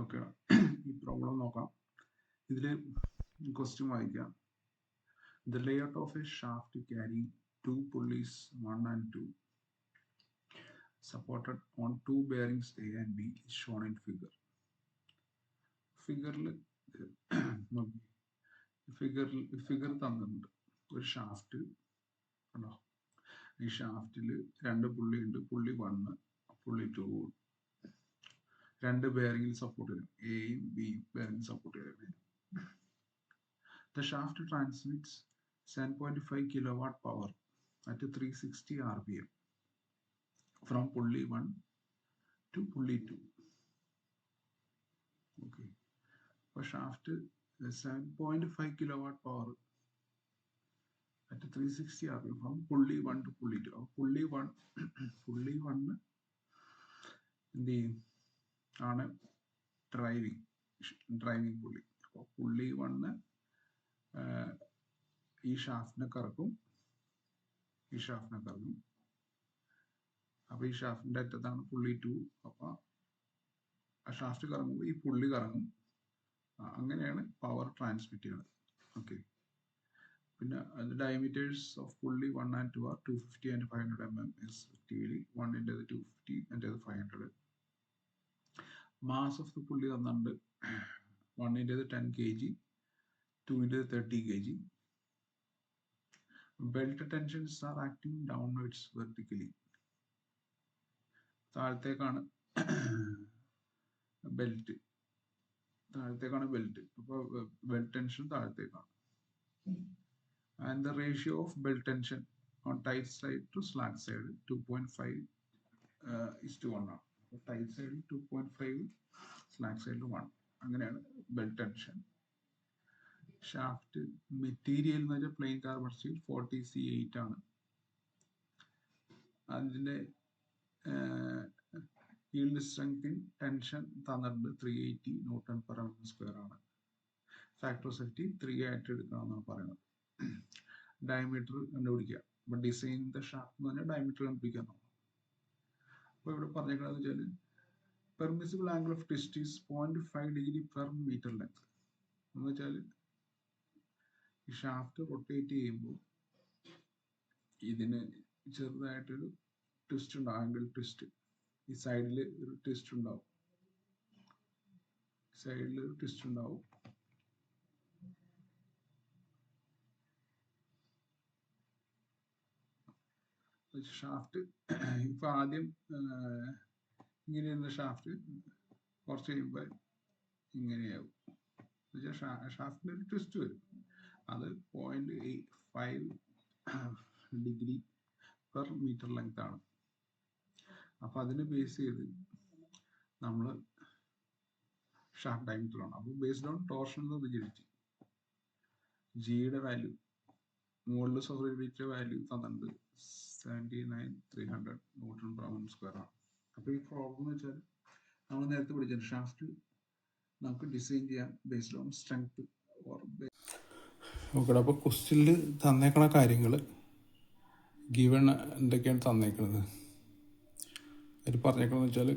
Okay, ഈ problem നോക്കാം. ഇതിൽ ക്വസ്റ്റ്യൻ വായിക്കാം. The layout of a shaft carrying two pulleys 1 and 2 supported on two bearings A and B is shown in figure. ഫിഗറിൽ figure തന്നിട്ടുണ്ട്. ഒരു shaft ഉണ്ടോ? ഈ ഷാഫ്റ്റിൽ രണ്ട് പുള്ളി ഉണ്ട്. പുള്ളി 1, പുള്ളി 2. രണ്ട് ബെയറിംഗിൽ സപ്പോർട്ട് ചെയ്യും. എയും ബിയും ബെയറിംഗ് സപ്പോർട്ട് ചെയ്യും. The shaft transmits 7.5 kilowatt power at 360 rpm from pulley 1 to pulley 2. Okay. For shaft 7.5 kilowatt power at 360 rpm from pulley 1 to pulley 2. Pulley 1 the ആണ് ഡ്രൈവിംഗ് പുള്ളി. അപ്പോൾ പുള്ളി 1 ഈ ഷാഫ്റ്റിനെ കറക്കും. അപ്പൊ ഈ ഷാഫ്റ്റിന്റെ അറ്റത്താണ് പുള്ളി 2. അപ്പൊ ആ ഷാഫ്റ്റ് കറങ്ങുമ്പോൾ ഈ പുള്ളി കറങ്ങും. അങ്ങനെയാണ് പവർ ട്രാൻസ്മിറ്റ് ചെയ്യുന്നത്. ഓക്കെ. പിന്നെ ഡയമീറ്റേഴ്സ് ഓഫ് പുള്ളി 1 and 2 are 250 and 500 mm respectively. 1 into 250 and 500. Mass of the pulley തന്നിട്ടുണ്ട്. 1 into 10 kg, 2 into 30 kg. Belt tensions are acting downwards vertically. താഴത്തേക്കാണ് ബെൽറ്റ്. അപ്പോൾ ബെൽറ്റ് ടെൻഷൻ താഴത്തേക്കാണ്. And the ratio of belt tension on tight side to slack side 2.5 1 ആണ്. Tight സൈഡിൽ 2.5, slack സൈഡിൽ 1. അങ്ങനെയാണ് belt tension. Shaft material എന്ന് വെച്ചാൽ plain carbon steel 40C8 ആണ്. അതിൻ്റെ yield strength in ടെൻഷൻ തന്നിട്ടുണ്ട് 380 Newton/mm² ആണ്. ഫാക്ടർ ഓഫ് സേഫ്റ്റി 3 ആയിട്ട് എടുക്കണം എന്നാണ് പറയുന്നത്. ഡയമീറ്റർ കണ്ടുപിടിക്കുക. അപ്പൊ ഡിസൈൻ ദ ഷാഫ്റ്റ് എന്ന് പറഞ്ഞാൽ ഡയമീറ്റർ കണ്ടുപിടിക്കാൻ നോക്കണം. അപ്പോൾ ഇവിടെ പറഞ്ഞേക്കുന്നത് വെച്ചാൽ permissible angle of twist is 0.5 degree per meter length. എന്ന് വെച്ചാൽ ഈ ഷാഫ്റ്റ് റൊട്ടേറ്റ് ചെയ്യുമ്പോൾ ഇതിന് ചെറുതായിട്ടൊരു ട്വിസ്റ്റ് ഉണ്ടാവും, ആംഗിൾ ട്വിസ്റ്റ്. ഈ സൈഡിൽ ഒരു ട്വിസ്റ്റ് ഉണ്ടാവും. ഷാഫ്റ്റ് ഇപ്പൊ ആദ്യം ഇങ്ങനെയുള്ള ഷാഫ്റ്റ് കുറച്ച് കഴിയുമ്പോൾ ഇങ്ങനെയാവും. ഷാഫ്റ്റിന് ഒരു ട്വിസ്റ്റ് വരും. അത് 0.5 degree per meter ലെങ്ത് ആണ്. അപ്പൊ അതിനെ ബേസ് ചെയ്ത് നമ്മൾ ഷാഫ്റ്റ് ഡയമീറ്റർ ആണ്. അപ്പോൾ ബേസ്ഡ് ഓൺ ടോർഷണൽ റിജിഡിറ്റി, ജിയുടെ വാല്യൂ, മോഡുലസ് ഓഫ് റിജിഡിറ്റിയുടെ വാല്യൂ തന്നിട്ടുണ്ട് 79,300 Newton/mm² ആണ്. അപ്പോൾ ഈ പ്രോബ്ലം എന്ന് വെച്ചാൽ നമ്മൾ നേരത്തെ പഠിച്ചത് ഷാഫ്റ്റ് നമുക്ക് ഡിസൈൻ ചെയ്യാൻ ബേസ്ഡ് ഓൺ സ്ട്രെങ്ത് ഓർ നോക്കണം. അപ്പോൾ ക്വസ്റ്റ്യനിൽ തന്നേക്കണ കാര്യങ്ങൾ ഗിവൺ എന്തൊക്കെയാണ് തന്നേക്കുന്നത് അതിൽ പറഞ്ഞേക്കണമെന്ന് വെച്ചാൽ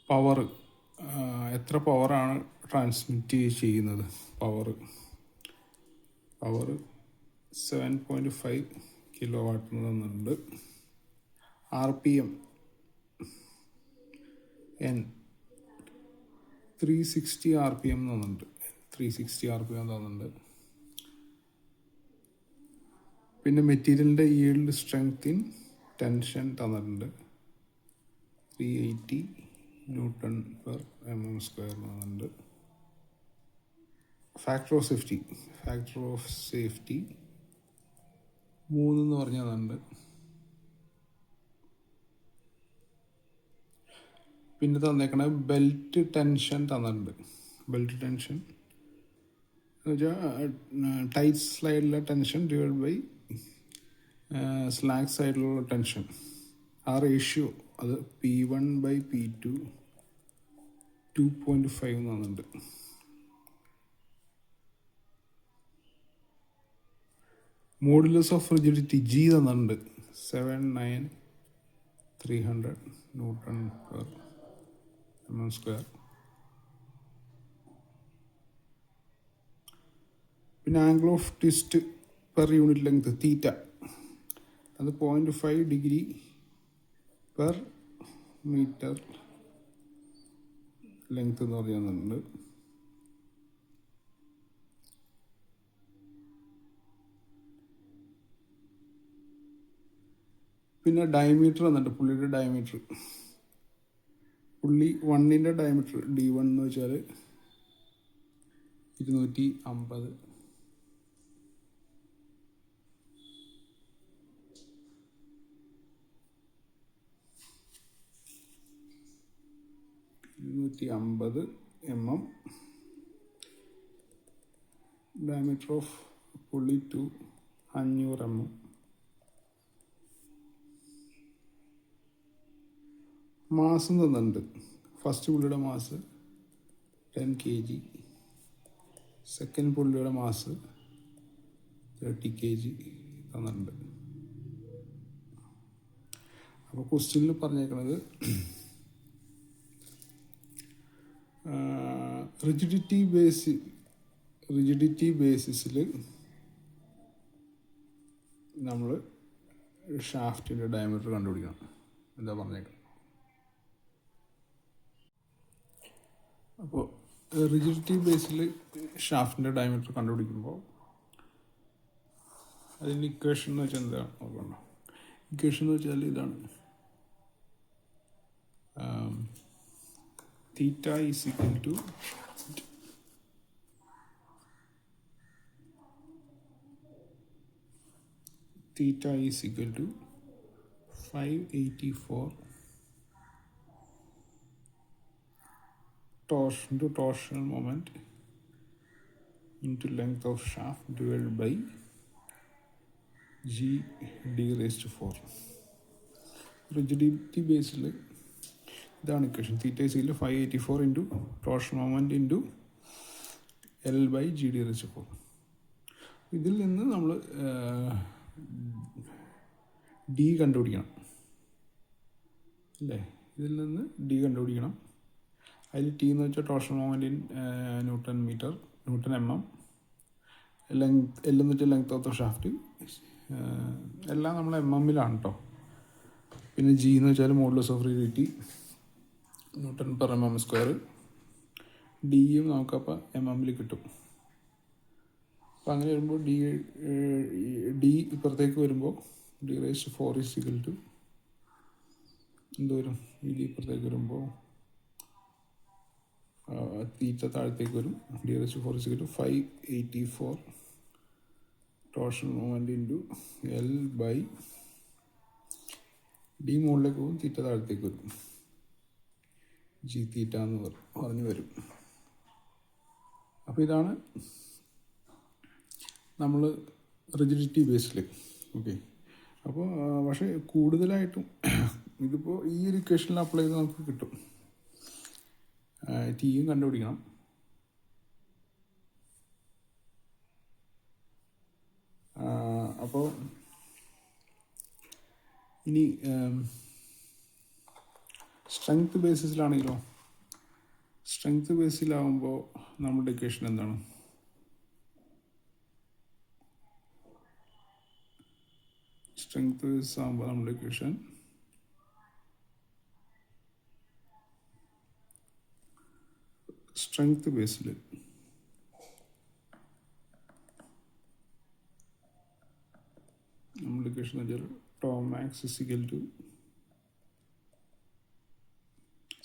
പവർ എത്ര പവറാണ് ട്രാൻസ്മിറ്റ് ചെയ്യുന്നത്. പവർ 7.5 kilowatt തന്നിട്ടുണ്ട്. RPM N 360 RPM തന്നിട്ടുണ്ട്. 360 RPM തന്നിട്ടുണ്ട്. പിന്നെ മെറ്റീരിയലിൻ്റെ yield strength in ടെൻഷൻ തന്നിട്ടുണ്ട് 380 Newton/mm² തന്നിട്ടുണ്ട്. ഫാക്ടർ ഓഫ് സേഫ്റ്റി 3 എന്ന് പറഞ്ഞാൽ തന്നിട്ടുണ്ട്. പിന്നെ തന്നേക്കണ ബെൽറ്റ് ടെൻഷൻ തന്നിട്ടുണ്ട്. ബെൽറ്റ് ടെൻഷൻ എന്ന് വെച്ചാൽ ടൈറ്റ് സൈഡിലെ ടെൻഷൻ ഡിവൈഡ് ബൈ സ്ലാക്ക് സൈഡിലുള്ള ടെൻഷൻ. ആ റേഷ്യോ അത് P1/P2 2.5 തന്നിട്ടുണ്ട്. മോഡുലസ് ഓഫ് റിജിഡിറ്റി ജി തന്നിട്ടുണ്ട് 79,300 Newton/mm². mm². പിന്നെ angle of twist per unit length theta, അത് 0.5 ഡിഗ്രി പെർ മീറ്റർ ലെങ്ത് എന്ന് പറയുന്നുണ്ട്. പിന്നെ ഡയമീറ്റർ എന്നിട്ട് പുള്ളിയുടെ ഡയമീറ്റർ, പുള്ളി 1ൻ്റെ ഡയമീറ്റർ D1 എന്ന് വെച്ചാൽ 250. mm. ഡയമീറ്റർ ഓഫ് പുള്ളി 500 mm. മാസം തന്നിട്ടുണ്ട്. ഫസ്റ്റ് പുള്ളിയുടെ മാസ് 10 kg, സെക്കൻഡ് പുള്ളിയുടെ മാസ് 30 kg തന്നിട്ടുണ്ട്. അപ്പോൾ ക്വസ്റ്റ്യനിൽ പറഞ്ഞേക്കുന്നത് റിജിഡിറ്റി ബേസിസിൽ നമ്മൾ ഷാഫ്റ്റിൻ്റെ ഡയമീറ്റർ കണ്ടുപിടിക്കണം. എന്താ പറഞ്ഞേക്കണം? അപ്പോൾ റിജിഡിറ്റി ബേസിൽ ഷാഫ്റ്റിൻ്റെ ഡയമീറ്റർ കണ്ടുപിടിക്കുമ്പോൾ അതിൻ്റെ ഇക്വേഷൻ എന്ന് വെച്ചാൽ എന്താണ് നോക്കണ്ട. ഇക്വേഷൻ എന്ന് വെച്ചാൽ ഇതാണ്: theta is equal to theta is equal to 584 torsional moment into length of shaft divided by g d raised to 4. Rigidity basil ഇതാണ് equation. Theta is equal to 584 into torsional moment into L by g d raised to 4. ഇതിൽ നിന്ന് നമ്മൾ D കണ്ടുപിടിക്കണം അല്ലേ? ഇതിൽ നിന്ന് D കണ്ടുപിടിക്കണം. അതിൽ ടി എന്ന് വെച്ചാൽ torsion moment in newton metre, newton mm. Length L എന്ന് വെച്ചാൽ ലെങ്ത് ഓഫ് ദ ഷാഫ്റ്റ്. എല്ലാം നമ്മൾ mm-ലാണ് കേട്ടോ. പിന്നെ ജി എന്ന് വെച്ചാൽ modulus of rigidity, newton per mm². ഡിയും നമുക്കപ്പോൾ mm-ൽ കിട്ടും. അപ്പോൾ അങ്ങനെ വരുമ്പോൾ ഡി ഇപ്പുറത്തേക്ക് വരുമ്പോൾ D raise to 4 is equal to എന്ത് വരും? ഡി ഇപ്പുറത്തേക്ക് വരുമ്പോൾ തീറ്റ താഴത്തേക്ക് വരും. D raise to 4 is equal to 584 torsion moment into L by D മുകളിലേക്ക് പോകും, തീറ്റ താഴത്തേക്ക് വരും, ജി തീറ്റ എന്ന് പറഞ്ഞു വരും. അപ്പോൾ ഇതാണ് നമ്മൾ റിജിഡിറ്റി ബേസിൽ. ഓക്കെ. അപ്പോൾ പക്ഷേ കൂടുതലായിട്ടും ഇതിപ്പോൾ ഈ ഒരു ഇക്വേഷനിൽ അപ്ലൈ ചെയ്ത് നമുക്ക് കിട്ടും. ടിയും കണ്ടുപിടിക്കണം. അപ്പോൾ ഇനി സ്ട്രെങ്ത് ബേസിസിലാണെങ്കിലോ, സ്ട്രെങ്ത് ബേസിലാവുമ്പോൾ നമ്മുടെ ഇക്വേഷൻ എന്താണ്? സ്ട്രെങ്ത് ബേസ് ആകുമ്പോൾ നമ്മുടെ ഇക്വേഷൻ സ്ട്രെങ്ത് ബേസിൽ നമ്മുടെ ഇക്വേഷൻ എന്ന് വെച്ചാൽ tau max is equal to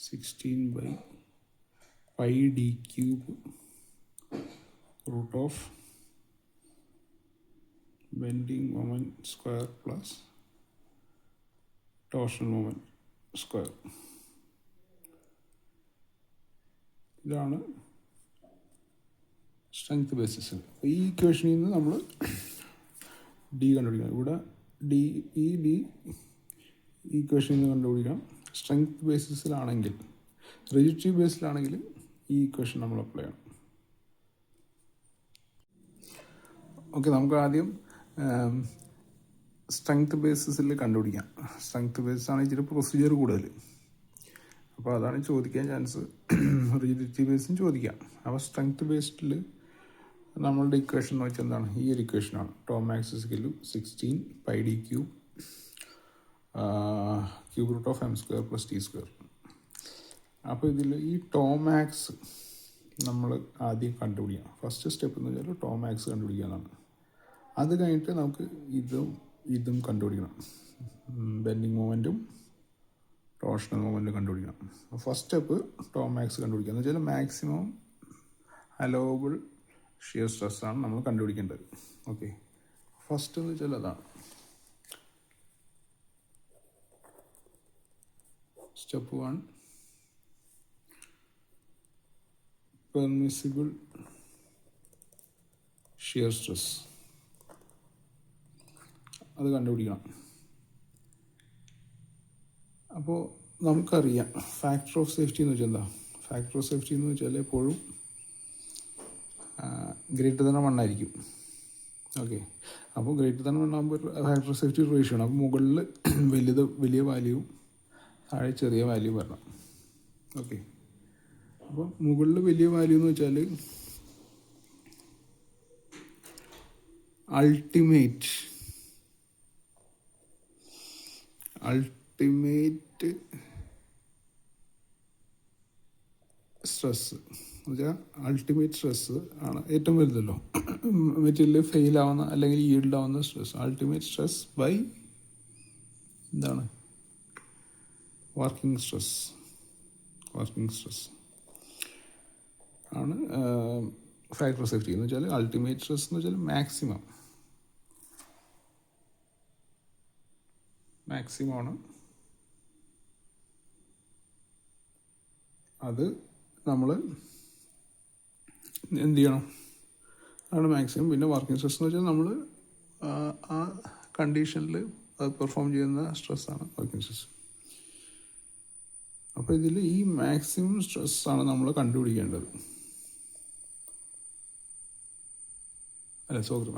16/πd³ root of bending moment square plus torsion moment square. ഇതാണ് സ്ട്രെങ്ത് ബേസിസ്. ഈ ഇക്വേഷനിൽ നിന്ന് നമ്മൾ ഡി കണ്ടുപിടിക്കണം. ഇവിടെ ഡി ഈ ഇക്വേഷനിൽ നിന്ന് കണ്ടുപിടിക്കണം. സ്ട്രെങ്ത് ബേസിസിലാണെങ്കിൽ, റിജിഡിറ്റി ബേസിലാണെങ്കിൽ ഈ ഇക്വേഷൻ നമ്മൾ അപ്ലൈ ചെയ്യണം. ഓക്കെ, നമുക്ക് ആദ്യം സ്ട്രെങ്ത് ബേസിസിൽ കണ്ടുപിടിക്കാം. സ്ട്രെങ്ത് ബേസിസ് ആണ് ഇച്ചിരി പ്രൊസീജിയർ കൂടുതൽ. അപ്പോൾ അതാണ് ചോദിക്കാൻ ചാൻസ്. റിജിഡിറ്റി ബേസും ചോദിക്കാം. അപ്പോൾ സ്ട്രെങ്ത് ബേസ്ഡിൽ നമ്മളുടെ ഇക്വേഷൻ എന്ന് വെച്ചാൽ എന്താണ്? ഈ ഒരു ഇക്വേഷനാണ്. Tau max is equal 16 pi D cube cube root of M square plus T square. അപ്പോൾ ഇതിൽ ഈ ടോ മാക്സ് നമ്മൾ ആദ്യം കണ്ടുപിടിക്കണം. ഫസ്റ്റ് സ്റ്റെപ്പ് എന്ന് വെച്ചാൽ ടോ മാക്സ് കണ്ടുപിടിക്കുക എന്നാണ്. അത് കഴിഞ്ഞിട്ട് നമുക്ക് ഇതും കണ്ടുപിടിക്കണം. ബെൻഡിങ് മൊമെൻറ്റും ടോർഷണൽ മൊമെൻറ്റും കണ്ടുപിടിക്കണം. ഫസ്റ്റ് സ്റ്റെപ്പ് ടോ മാക്സ് കണ്ടുപിടിക്കുക എന്ന് വെച്ചാൽ മാക്സിമം അലോവബിൾ ഷിയർ സ്ട്രെസ്സാണ് നമ്മൾ കണ്ടുപിടിക്കേണ്ടത്. ഓക്കെ, ഫസ്റ്റ് എന്ന് വെച്ചാൽ അതാണ്. സ്റ്റെപ്പ് 1, പെർമിസിബിൾ ഷിയർ സ്ട്രെസ്, അത് കണ്ടുപിടിക്കണം. അപ്പോൾ നമുക്കറിയാം ഫാക്ടർ ഓഫ് സേഫ്റ്റി എന്ന് വെച്ചാൽ എന്താ? ഫാക്ടർ ഓഫ് സേഫ്റ്റി എന്ന് വെച്ചാൽ എപ്പോഴും ഗ്രേറ്റർ ദാൻ 1 ആയിരിക്കും. ഓക്കെ, അപ്പോൾ ഗ്രേറ്റർ ദാൻ 1 ആകുമ്പോൾ ഫാക്ടർ ഓഫ് സേഫ്റ്റി റേഷ്യോ ആണ്. അപ്പോൾ മുകളിൽ വലിയ വാല്യൂ, താഴെ ചെറിയ വാല്യൂ വരണം. ഓക്കെ, അപ്പോൾ മുകളിൽ വലിയ വാല്യൂ എന്ന് വെച്ചാൽ അൾട്ടിമേറ്റ് സ്ട്രെസ് എന്ന് വെച്ചാൽ അൾട്ടിമേറ്റ് സ്ട്രെസ് ആണ് ഏറ്റവും വലുതല്ലോ. മെറ്റീരിയൽ ഫെയിൽ ആവുന്ന അല്ലെങ്കിൽ ഈൽഡ് ആവുന്ന സ്ട്രെസ്. അൾട്ടിമേറ്റ് സ്ട്രെസ് ബൈ എന്താണ്? വർക്കിംഗ് സ്ട്രെസ് ആണ് ഫാക്ടർ ഓഫ് സേഫ്റ്റി എന്ന് വെച്ചാൽ. അൾട്ടിമേറ്റ് സ്ട്രെസ് എന്ന് വെച്ചാൽ മാക്സിമം ആണ്. അത് നമ്മൾ എന്ത് ചെയ്യണം? അതാണ് മാക്സിമം. പിന്നെ വർക്കിംഗ് സ്ട്രെസ് എന്ന് വെച്ചാൽ നമ്മൾ ആ കണ്ടീഷനിൽ അത് പെർഫോം ചെയ്യുന്ന സ്ട്രെസ്സാണ് വർക്കിംഗ് സ്ട്രെസ്. അപ്പോൾ ഇതിൽ ഈ മാക്സിമം സ്ട്രെസ്സാണ് നമ്മൾ കണ്ടുപിടിക്കേണ്ടത്.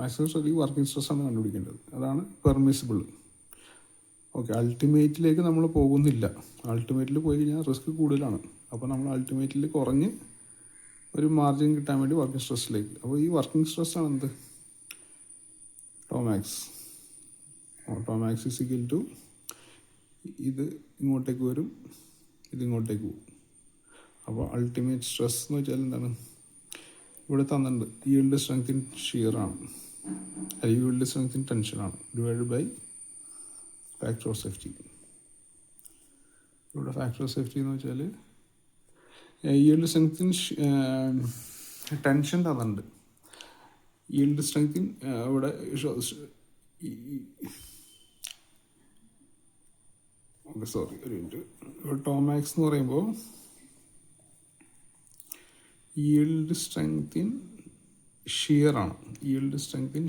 മാക്സിമം സ്ട്രെസ് ഈ വർക്കിംഗ് സ്ട്രെസ്സാണ് കണ്ടുപിടിക്കേണ്ടത്. അതാണ് പെർമിസിബിൾ. ഓക്കെ, അൾട്ടിമേറ്റിലേക്ക് നമ്മൾ പോകുന്നില്ല. അൾട്ടിമേറ്റിൽ പോയി കഴിഞ്ഞാൽ റിസ്ക് കൂടുതലാണ്. അപ്പോൾ നമ്മൾ അൾട്ടിമേറ്റിൽ കുറഞ്ഞ് ഒരു മാർജിൻ കിട്ടാൻ വേണ്ടി വർക്കിംഗ് സ്ട്രെസ്സിലേക്ക്. അപ്പോൾ ഈ വർക്കിംഗ് സ്ട്രെസ്സാണ് എന്ത്? ടോ മാക്സ് ഇസിക്കൽ ടു ഇത് ഇങ്ങോട്ടേക്ക് വരും, ഇത് ഇങ്ങോട്ടേക്ക് പോകും. അപ്പോൾ അൾട്ടിമേറ്റ് സ്ട്രെസ് എന്ന് വെച്ചാൽ എന്താണ്? ഇവിടെ തന്നിട്ടുണ്ട് യീൽഡ് സ്ട്രെങ്ത് ഇൻ ഷിയർ ആണ്, അല്ലെങ്കിൽ യീൽഡ് സ്ട്രെങ്ത് ഇൻ ടെൻഷൻ ആണ്, divide by factor of safety. ഇവിടെ ഫാക്ടർ ഓഫ് സേഫ്റ്റി എന്ന് വെച്ചാൽ യീൽഡ് സ്ട്രെങ്ത് ഇൻ ടെൻഷൻ തന്നിട്ടുണ്ട്. യീൽഡ് സ്ട്രെങ്ത് ഇൻ ഇവിടെ ഒരു മിനിറ്റ്. ഇവിടെ ടോ മാക്സ് എന്ന് പറയുമ്പോൾ യീൽഡ് സ്ട്രെങ്ത് ഇൻ ഷിയർ ആണ്. യീൽഡ് സ്ട്രെങ്ത് ഇൻ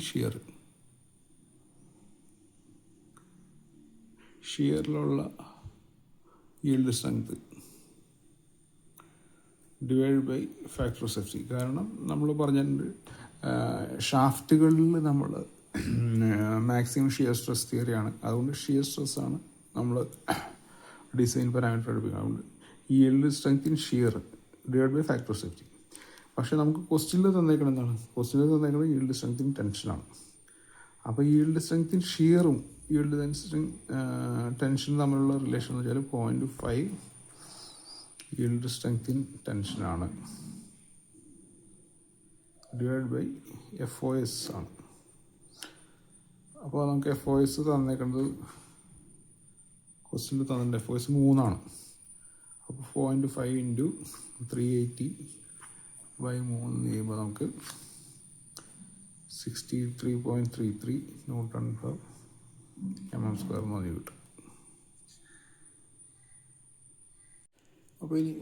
ഷിയറിലുള്ള yield strength divide by factor of safety. കാരണം നമ്മൾ പറഞ്ഞിട്ടുണ്ട് ഷാഫ്റ്റുകളിൽ നമ്മൾ മാക്സിമം ഷിയർ സ്ട്രെസ് തിയറിയാണ്. അതുകൊണ്ട് ഷിയർ സ്ട്രെസ്സാണ് നമ്മൾ ഡിസൈൻ പാരാമീറ്റർ എടുപ്പിക്കുന്നത്. അതുകൊണ്ട് yield strength in shear divide by factor of safety. പക്ഷേ നമുക്ക് ക്വസ്റ്റ്യനിൽ തന്നേക്കുന്നത് എന്താണ്? ക്വസ്റ്റ്യനിൽ തന്നേക്കുന്നത് യീൽഡ് സ്ട്രെങ്ത് ഇൻ ടെൻഷനാണ്. അപ്പോൾ യീൽഡ് സ്ട്രെങ്ത് ഇൻ ഷിയറും യീൽഡ് ടെൻഷനും തമ്മിലുള്ള റിലേഷൻ എന്ന് വെച്ചാൽ 0.5 യീൽഡ് സ്ട്രെങ്ത് ഇൻ ടെൻഷനാണ് ഡിവൈഡ് ബൈ FOS ആണ്. അപ്പോൾ നമുക്ക് FOS തന്നേക്കുന്നത് ക്വസ്റ്റ്യനിൽ തന്നിട്ടുണ്ട് FOS 3 ആണ്. അപ്പോൾ 0.5 ഇൻറ്റു 380/3 ചെയ്യുമ്പോൾ നമുക്ക് 63.33 ന്യൂട്ടൺ പെർ mm² എന്ന് പറഞ്ഞ് കിട്ടും. അപ്പോൾ ഇനി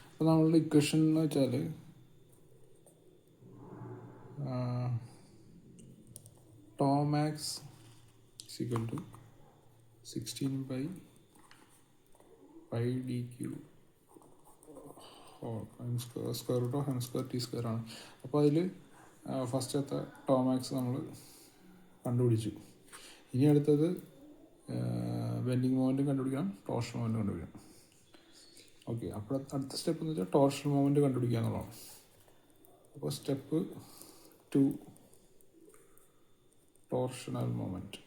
അപ്പോൾ നമ്മളുടെ ഇക്വേഷൻ എന്ന് വെച്ചാൽ tau max equal to 16 D cube square root of m² t² ആണ്. അപ്പോൾ അതിൽ ഫസ്റ്റത്തെ ടോ മാക്സ് നമ്മൾ കണ്ടുപിടിച്ചു. ഇനി അടുത്തത് ബെൻഡിങ് മൊമെൻറ്റും കണ്ടുപിടിക്കണം, ടോർഷൻ മൊമെൻറ്റും കണ്ടുപിടിക്കണം. ഓക്കെ, അപ്പോൾ അടുത്ത സ്റ്റെപ്പ് എന്ന് വെച്ചാൽ ടോർഷണൽ മൊമെൻറ്റ് കണ്ടുപിടിക്കുക എന്നുള്ളതാണ്. അപ്പോൾ step 2 torsional moment.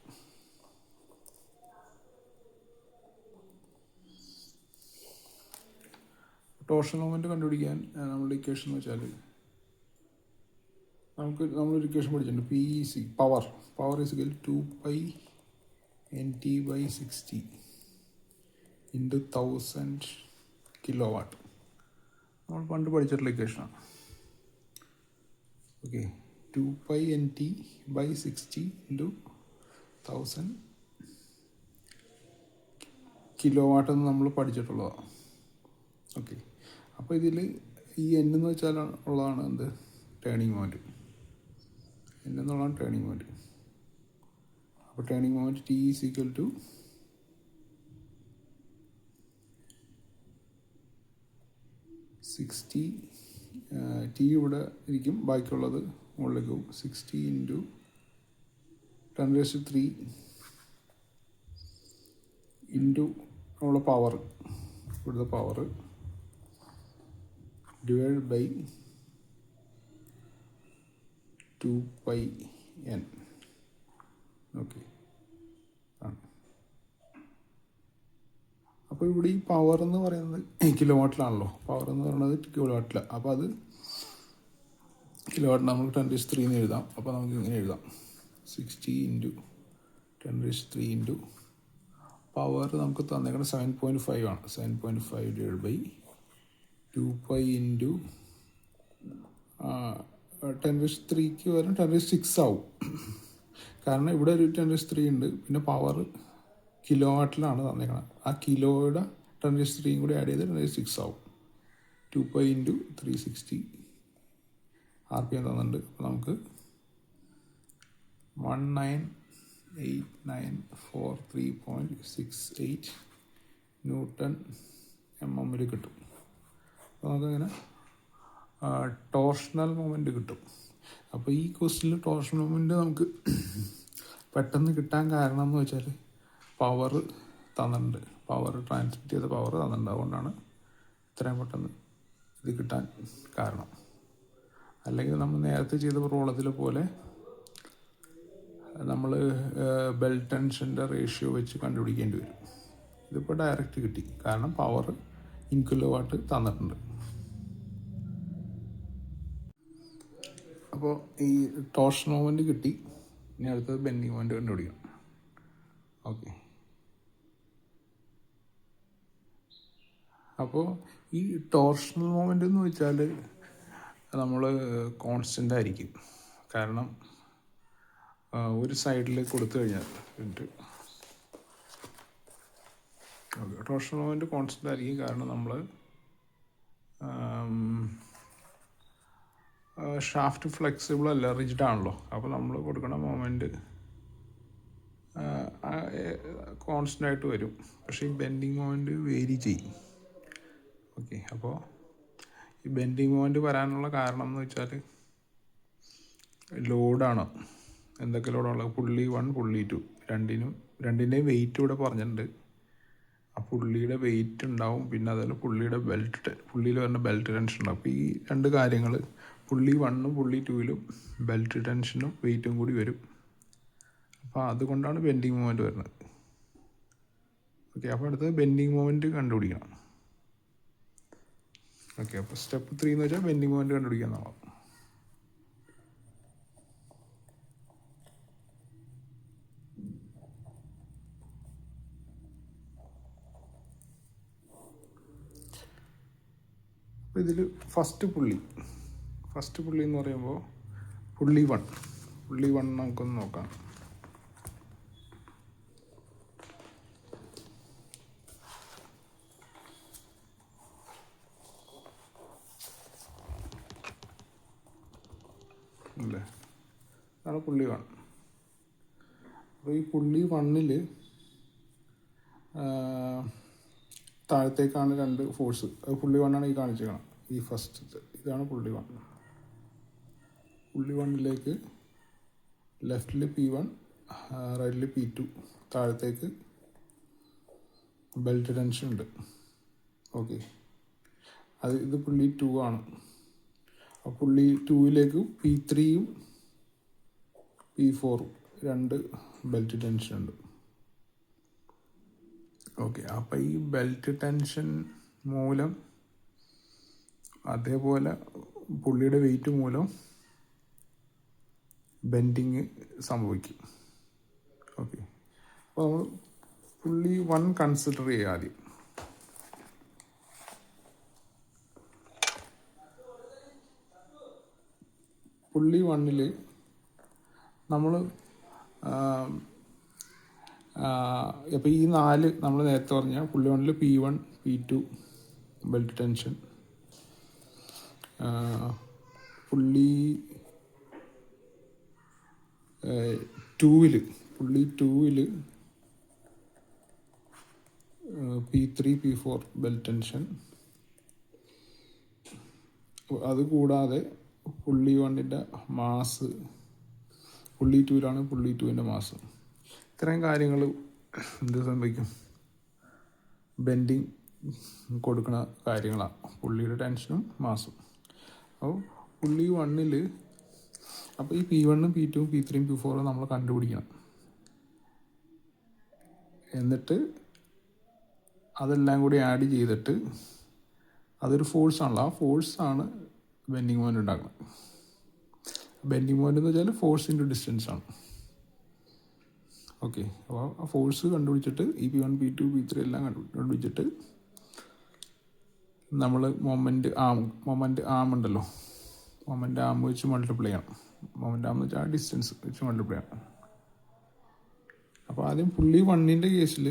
Torsional moment കണ്ടുപിടിക്കാൻ നമ്മളുടെ ഇക്വേഷൻ എന്ന് വെച്ചാൽ നമ്മളൊരു ഇക്വേഷൻ പഠിച്ചിട്ടുണ്ട്. PEC power is equal 2π NT/60 into 1000 kW. നമ്മൾ പണ്ട് പഠിച്ചിട്ടുള്ള ഇക്വേഷനാണ്. ഓക്കെ, 2π NT/60 ഇൻറ്റു 1000 kW എന്ന് നമ്മൾ പഠിച്ചിട്ടുള്ളതാണ്. ഓക്കെ, അപ്പോൾ ഇതിൽ ഈ N എന്ന് വെച്ചാൽ ഉള്ളതാണ് എന്ത്, ടേണിംഗ് മൊമെൻറ്റ്. N എന്നുള്ളതാണ് ടേണിംഗ് മൊമെൻറ്റ്. അപ്പോൾ turning moment T is equal to 60. T ഇവിടെ ഇരിക്കും, ബാക്കിയുള്ളത് മുകളിലേക്ക് പോകും. 60 ഇൻറ്റു 10⁻³ ഇൻറ്റു നമ്മളെ പവർ, ഇവിടുത്തെ power divide by 2πN. Okay, അപ്പോൾ ഇവിടെ ഈ പവർ എന്ന് പറയുന്നത് കിലോവാട്ടിലാണല്ലോ. പവർ എന്ന് പറയുന്നത് കിലോവാട്ടിലാണ്. അപ്പോൾ അത് കിലോവാട്ട് നമുക്ക് 10⁻³ എന്ന് എഴുതാം. അപ്പോൾ നമുക്ക് ഇങ്ങനെ എഴുതാം, 60 ഇൻറ്റു 10⁻³ ഇൻറ്റു പവർ നമുക്ക് തന്നേക്കുന്നത് 7.5 ആണ്. 7.5 ഡിവൈഡ് ബൈ 2π ഇൻറ്റു 10⁻³ വരും 10⁻6 ആവും. കാരണം ഇവിടെ ഒരു 10⁻³ ഉണ്ട്, പിന്നെ പവർ കിലോ വാട്ടിലാണ് തന്നേക്കണം. ആ കിലോയുടെ 10⁻³ കൂടി ആഡ് ചെയ്ത് 10⁻6 ആവും. 2π ഇൻറ്റു 360 RPM തന്നിട്ടുണ്ട്. അപ്പോൾ നമുക്ക് 198943.68 Nm കിട്ടും. അപ്പോൾ നമുക്കങ്ങനെ ടോർഷണൽ മൊമെൻറ്റ് കിട്ടും. അപ്പോൾ ഈ ക്വസ്റ്റ്യനിൽ ടോർഷണൽ മൊമെൻറ്റ് നമുക്ക് പെട്ടെന്ന് കിട്ടാൻ കാരണം എന്ന് വെച്ചാൽ പവർ തന്നിട്ടുണ്ട്, പവർ ട്രാൻസ്മിറ്റ് ചെയ്ത പവർ തന്നിട്ടുണ്ട്. അതുകൊണ്ടാണ് ഇത്രയും പെട്ടെന്ന് ഇത് കിട്ടാൻ കാരണം. അല്ലെങ്കിൽ നമ്മൾ നേരത്തെ ചെയ്ത പ്രോബ്ലത്തിലെ പോലെ നമ്മൾ ബെൽറ്റ് ടെൻഷൻ്റെ റേഷ്യോ വെച്ച് കണ്ടുപിടിക്കേണ്ടി വരും. ഇതിപ്പോൾ ഡയറക്റ്റ് കിട്ടി, കാരണം പവർ ഇൻ കിലോവാട്ട് തന്നിട്ടുണ്ട്. അപ്പോൾ ഈ ടോർഷൻ മൊമെൻറ്റ് കിട്ടി. ഇനി അടുത്തത് ബെൻഡിങ് മൊമെൻറ്റ് കണ്ടുപിടിക്കണം. ഓക്കെ, അപ്പോൾ ഈ ടോർഷണൽ മൊമെൻ്റ് എന്ന് വെച്ചാൽ നമ്മൾ കോൺസ്റ്റൻ്റ് ആയിരിക്കും. കാരണം ഒരു സൈഡിൽ കൊടുത്തു കഴിഞ്ഞാൽ ടോർഷണൽ മൊമെൻ്റ് കോൺസ്റ്റൻ്റ് ആയിരിക്കും. കാരണം നമ്മൾ ഷാഫ്റ്റ് ഫ്ലെക്സിബിൾ അല്ല, റിജിഡ് ആണല്ലോ. അപ്പോൾ നമ്മൾ കൊടുക്കുന്ന മൊമെൻറ്റ് കോൺസ്റ്റൻ്റ് ആയിട്ട് വരും. പക്ഷേ ഈ ബെൻഡിങ് മൊമെൻറ്റ് വേരി ചെയ്യും. ഓക്കെ, അപ്പോൾ ഈ ബെൻഡിങ് മൊമെൻറ്റ് വരാനുള്ള കാരണം എന്ന് വെച്ചാൽ ലോഡാണ്. എന്തൊക്കെ ലോഡാണുള്ളത്? പുള്ളി 1, പുള്ളി 2 രണ്ടിൻ്റെയും വെയിറ്റ് ഇവിടെ പറഞ്ഞിട്ടുണ്ട്. ആ പുള്ളിയുടെ വെയിറ്റ് ഉണ്ടാവും, പിന്നെ അതുപോലെ പുള്ളിയിൽ വരുന്ന ബെൽറ്റ് ടെൻഷൻ ഉണ്ടാവും. അപ്പോൾ ഈ രണ്ട് കാര്യങ്ങൾ, പുള്ളി 1ഉം പുള്ളി 2ലും ബെൽറ്റ് ടെൻഷനും വെയിറ്റും കൂടി വരും. അപ്പോൾ അതുകൊണ്ടാണ് ബെൻഡിങ് മൊമെൻറ്റ് വരുന്നത്. ഓക്കെ, അപ്പോൾ അടുത്തത് ബെൻഡിങ് മൊമെൻറ്റ് കണ്ടുപിടിക്കണം. ഓക്കെ, അപ്പോൾ സ്റ്റെപ്പ് 3 എന്ന് വെച്ചാൽ ബെൻഡിങ് മൊമെൻറ്റ് കണ്ടുപിടിക്കുക എന്നുള്ളത്. അപ്പോൾ ഇതിൽ ഫസ്റ്റ് പുള്ളി എന്ന് പറയുമ്പോൾ പുള്ളി 1 നമുക്കൊന്ന് നോക്കാം. അല്ലേ, അതാണ് പുള്ളി 1. അപ്പോൾ ഈ പുള്ളി 1ൽ താഴത്തേക്കാണ് രണ്ട് ഫോഴ്സ്. അത് പുള്ളി 1 ഈ കാണിച്ചേക്കണം. ഈ ഫസ്റ്റ് ഇതാണ് പുള്ളി 1. പുള്ളി 1ലേക്ക് ലെഫ്റ്റിൽ P1, റൈറ്റിൽ P2, താഴത്തേക്ക് ബെൽറ്റ് ടെൻഷൻ ഉണ്ട്. ഓക്കെ, ഇത് പുള്ളി 2 ആണ്. അപ്പോൾ പുള്ളി 2ലേക്ക് P3യും P4ഉം 2 ബെൽറ്റ് ടെൻഷൻ ഉണ്ട്. ഓക്കെ, അപ്പോൾ ഈ ബെൽറ്റ് ടെൻഷൻ മൂലം അതേപോലെ പുള്ളിയുടെ വെയിറ്റ് മൂലം ബെൻഡിങ് സംഭവിക്കും. ഓക്കെ, അപ്പോൾ നമ്മൾ പുള്ളി 1 കൺസിഡർ ചെയ്യുക ആദ്യം. പുള്ളി 1ൽ നമ്മൾ അപ്പോൾ ഈ 4 നമ്മൾ നേരത്തെ പറഞ്ഞ പുള്ളി 1ൽ P1 P2 ബെൽറ്റ് ടെൻഷൻ, പുള്ളി 2ൽ P3 P4 ബെൽറ്റ് ടെൻഷൻ. അതുകൂടാതെ പുള്ളി 1ൻ്റെ മാസ് പുള്ളി 2ലാണ് പുള്ളി 2ൻ്റെ മാസ്. ഇത്രയും കാര്യങ്ങൾ എന്ത് സംഭവിക്കും? ബെൻഡിങ് കൊടുക്കുന്ന കാര്യങ്ങളാണ് പുള്ളിയുടെ ടെൻഷനും മാസും. അപ്പോൾ പുള്ളി 1ൽ അപ്പോൾ ഈ P1ഉം P2ഉം P3ഉം P4ഉം നമ്മൾ കണ്ടുപിടിക്കണം. എന്നിട്ട് അതെല്ലാം കൂടി ആഡ് ചെയ്തിട്ട് അതൊരു ഫോഴ്സാണല്ലോ, ആ ഫോഴ്സാണ് ബെൻഡിങ് മൊമെൻ്റ് ഉണ്ടാക്കുന്നത്. ബെൻഡിങ് മൊമെൻ്റ് എന്ന് വെച്ചാൽ ഫോഴ്സ് ഇൻറ്റു ഡിസ്റ്റൻസ് ആണ്. ഓക്കെ, അപ്പോൾ ആ ഫോഴ്സ് കണ്ടുപിടിച്ചിട്ട് ഈ P1 P2 P3 എല്ലാം കണ്ടുപിടിച്ചിട്ട് നമ്മൾ മൊമെൻ്റ് ആം ഉണ്ടല്ലോ, മൊമെൻ്റ് ആം വെച്ച് മൾട്ടിപ്ലൈ ചെയ്യണം. മൊമെൻ്റ് ആം എന്ന് വെച്ചാൽ ആ ഡിസ്റ്റൻസ് വെച്ച് മൾട്ടിപ്ലൈ ചെയ്യണം. അപ്പോൾ ആദ്യം പുള്ളി 1ൻ്റെ കേസിൽ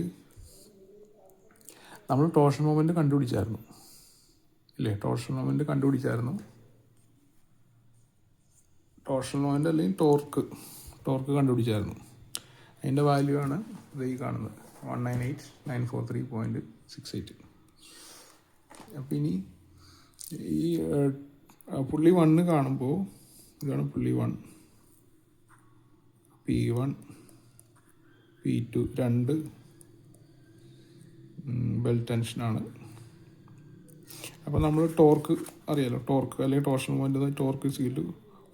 നമ്മൾ ടോർഷൻ മൊമെൻ്റ് കണ്ടുപിടിച്ചായിരുന്നു ഇല്ലേ? ടോർഷൻ മൊമെൻ്റ് അല്ലെങ്കിൽ ടോർക്ക് കണ്ടുപിടിച്ചായിരുന്നു. അതിൻ്റെ വാല്യൂ ആണ് ഇത് ഈ കാണുന്നത് 198,943.68. അപ്പം ഇനി ഈ പുള്ളി 1 കാണുമ്പോൾ ഇതാണ് പുള്ളി 1, P1 P2 2 ബെൽറ്റ് ടെൻഷനാണ്. അപ്പോൾ നമ്മൾ ടോർക്ക് അറിയാലോ, ടോർക്ക് അല്ലെങ്കിൽ torsion moment torque is equal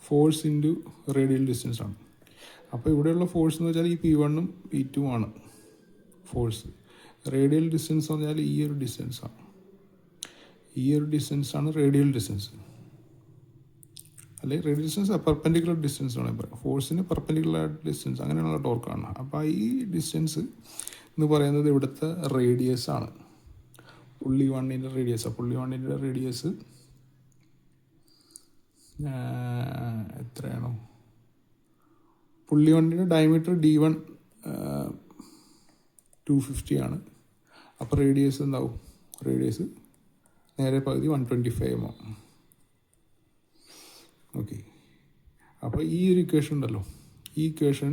force into radial distance ആണ്. അപ്പോൾ ഇവിടെയുള്ള ഫോഴ്സ് എന്ന് വെച്ചാൽ ഈ P1ഉം P2ഉം ആണ് ഫോഴ്സ്. റേഡിയൽ ഡിസ്റ്റൻസ് എന്ന് പറഞ്ഞാൽ ഈ ഒരു ഡിസ്റ്റൻസാണ് റേഡിയൽ ഡിസ്റ്റൻസ്, അല്ലെങ്കിൽ റേഡിയൽ ഡിസ്റ്റൻസ് പെർപെൻഡിക്കുലർ ഡിസ്റ്റൻസ് ആണ് പറയാം. ഫോഴ്സിന് പെർപെൻഡിക്കുലർ ഡിസ്റ്റൻസ് അങ്ങനെയുള്ള ടോർക്കാണ്. അപ്പോൾ ഈ ഡിസ്റ്റൻസ് എന്ന് പറയുന്നത് ഇവിടുത്തെ റേഡിയസ് ആണ്, പുള്ളി 1ൻ്റെ റേഡിയസ്. പുള്ളി 1ൻ്റെ റേഡിയസ് എത്രയാണോ? പുള്ളി 1ൻ്റെ ഡയമീറ്റർ D1 250 ആണ്. അപ്പോൾ റേഡിയസ് എന്താവും? റേഡിയസ് നേരെ പകുതി 125 mm. ഓക്കെ, അപ്പോൾ ഈ ഒരു ഇക്വേഷൻ ഉണ്ടല്ലോ, ഈ equation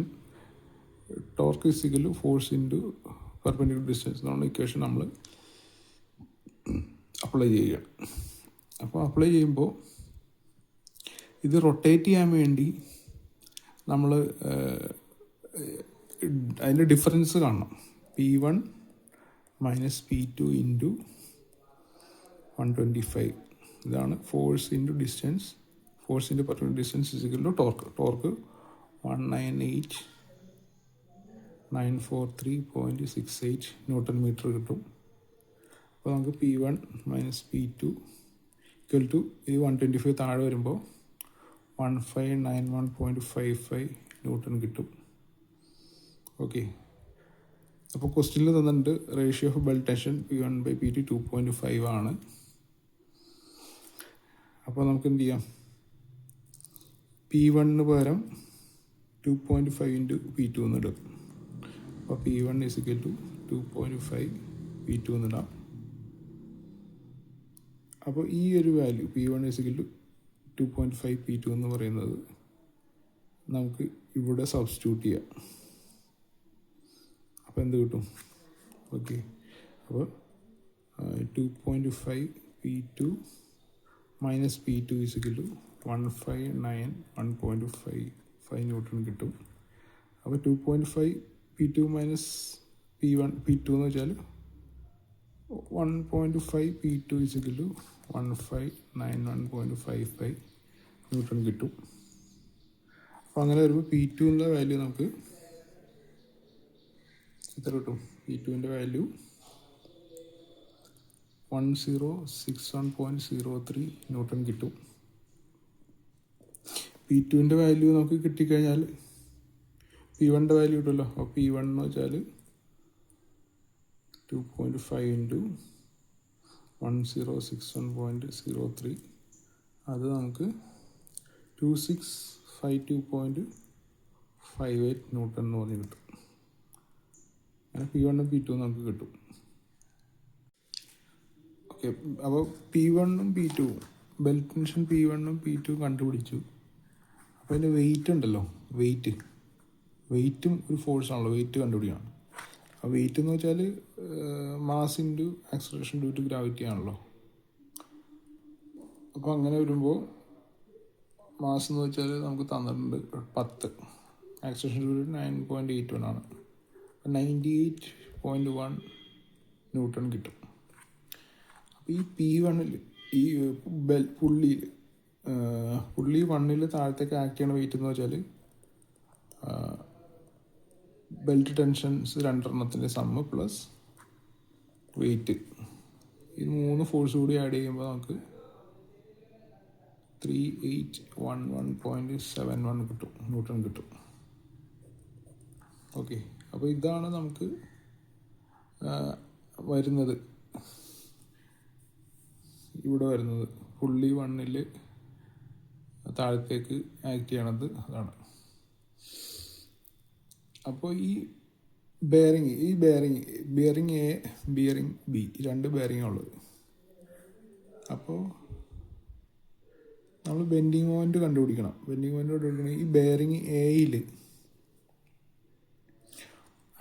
torque is equal force into perpendicular distance എന്നുള്ള ഇക്വേഷൻ നമ്മൾ അപ്ലൈ ചെയ്യുക. അപ്പോൾ അപ്ലൈ ചെയ്യുമ്പോൾ ഇത് റൊട്ടേറ്റ് ചെയ്യാൻ വേണ്ടി നമ്മൾ അതിൻ്റെ ഡിഫറൻസ് കാണണം. P1 minus P2 into 125. ഇതാണ് force into distance. Force into perpendicular distance is equal to torque 198,943.68 newton metre കിട്ടും. അപ്പോൾ നമുക്ക് P1 minus P2 equal to ഇത് 125 താഴെ വരുമ്പോൾ 1591.55 ന്യൂട്ടൺ കിട്ടും. ഓക്കെ, അപ്പോൾ ക്വസ്റ്റ്യനിൽ തന്നിട്ടുണ്ട് ratio of belt tension P1/P2 2.5 ആണ്. അപ്പോൾ നമുക്ക് എന്ത് ചെയ്യാം? P1 പകരം 2.5 ഇൻറ്റു P2 എന്നിടും. അപ്പോൾ P1 ഈക്വൽ ടു 2.5 P2 എന്നിടാം. അപ്പോൾ ഈ ഒരു value P1 equal to 2.5 P2 എന്ന് പറയുന്നത് നമുക്ക് ഇവിടെ സബ്സ്റ്റിറ്റ്യൂട്ട് ചെയ്യാം. അപ്പോൾ എന്ത് കിട്ടും? ഓക്കെ, അപ്പോൾ 2.5 P2 minus P2 equal to 159.55 newton കിട്ടും. അപ്പോൾ 2.5 P2 മൈനസ് P1 P2 എന്ന് വെച്ചാൽ 1.5 P2 = 1591.55 ന്യൂട്ടൺ കിട്ടും. അപ്പോൾ അങ്ങനെ വരുമ്പോൾ P2ൻ്റെ വാല്യൂ നമുക്ക് എത്ര കിട്ടും? P2ൻ്റെ വാല്യൂ 1061.03 ന്യൂട്ടൺ കിട്ടും. P2ൻ്റെ വാല്യൂ നമുക്ക് കിട്ടിക്കഴിഞ്ഞാൽ P1ൻ്റെ വാല്യൂ കിട്ടുമല്ലോ. അപ്പോൾ P1 എന്ന് വെച്ചാൽ 2.5 × 1061.03, അത് നമുക്ക് 2652.58 ന്യൂട്ടൺ എന്ന് പറഞ്ഞ് കിട്ടും. അങ്ങനെ P1 P2 നമുക്ക് കിട്ടും. ഓക്കെ, അപ്പോൾ P1 P2 belt tension P1 P2 കണ്ടുപിടിച്ചു. അപ്പോൾ അതിൻ്റെ വെയിറ്റ് ഉണ്ടല്ലോ, വെയിറ്റും ഒരു ഫോഴ്സാണല്ലോ, വെയിറ്റ് കണ്ടുപിടിക്കണം. ആ വെയിറ്റ് എന്ന് വെച്ചാൽ mass into acceleration due to gravity ആണല്ലോ. അപ്പോൾ അങ്ങനെ വരുമ്പോൾ മാസ് എന്ന് വെച്ചാൽ നമുക്ക് തന്നിട്ടുണ്ട് 10, ആക്സലറേഷൻ ഡ്യൂ ടു 9.81 ആണ്. 98.1 ന്യൂട്ടൺ കിട്ടും. അപ്പോൾ ഈ P1-ൽ ഈ പുള്ളി 1-ൽ താഴത്തേക്ക് ആക്ട് ചെയ്യണ വെയിറ്റ് എന്ന് വെച്ചാൽ belt tensions 2 sum plus weight, ഈ 3 ഫോഴ്സ് കൂടി ആഡ് ചെയ്യുമ്പോൾ നമുക്ക് 3811.71 കിട്ടും, ന്യൂട്ടൺ കിട്ടും. ഓക്കെ, അപ്പോൾ ഇതാണ് നമുക്ക് വരുന്നത്, ഇവിടെ വരുന്നത് പുള്ളി 1-ൽ താഴത്തേക്ക് ആക്ട് ചെയ്യണത് അതാണ്. അപ്പോൾ ഈ bearing A, bearing B, 2 bearing ഉള്ളത്. അപ്പോൾ നമ്മൾ ബെൻഡിങ് മൊമെൻറ്റ് കണ്ടുപിടിക്കണം. ഈ ബെയറിങ് എയിൽ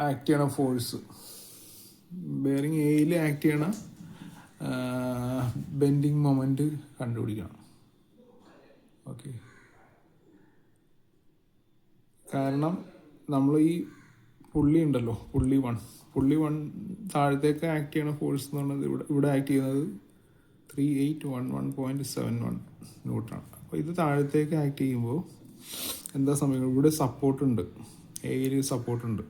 ആക്ട് ചെയ്യണ ഫോഴ്സ്, ബെയറിങ് എയിൽ ആക്ട് ചെയ്യണ ബെൻഡിങ് മൊമെൻറ്റ് കണ്ടുപിടിക്കണം. ഓക്കെ, കാരണം നമ്മൾ ഈ പുള്ളി ഉണ്ടല്ലോ, പുള്ളി വൺ താഴത്തേക്ക് ആക്ട് ചെയ്യണ ഫോഴ്സ് എന്ന് പറഞ്ഞത് ഇവിടെ ആക്ട് ചെയ്യുന്നത് 3811.71 ന്യൂട്ടൺ. അപ്പോൾ ഇത് താഴത്തേക്ക് ആക്ട് ചെയ്യുമ്പോൾ എന്താ സംഭവിക്കുന്നത്? ഇവിടെ സപ്പോർട്ടുണ്ട്, എയിൽ സപ്പോർട്ടുണ്ട്.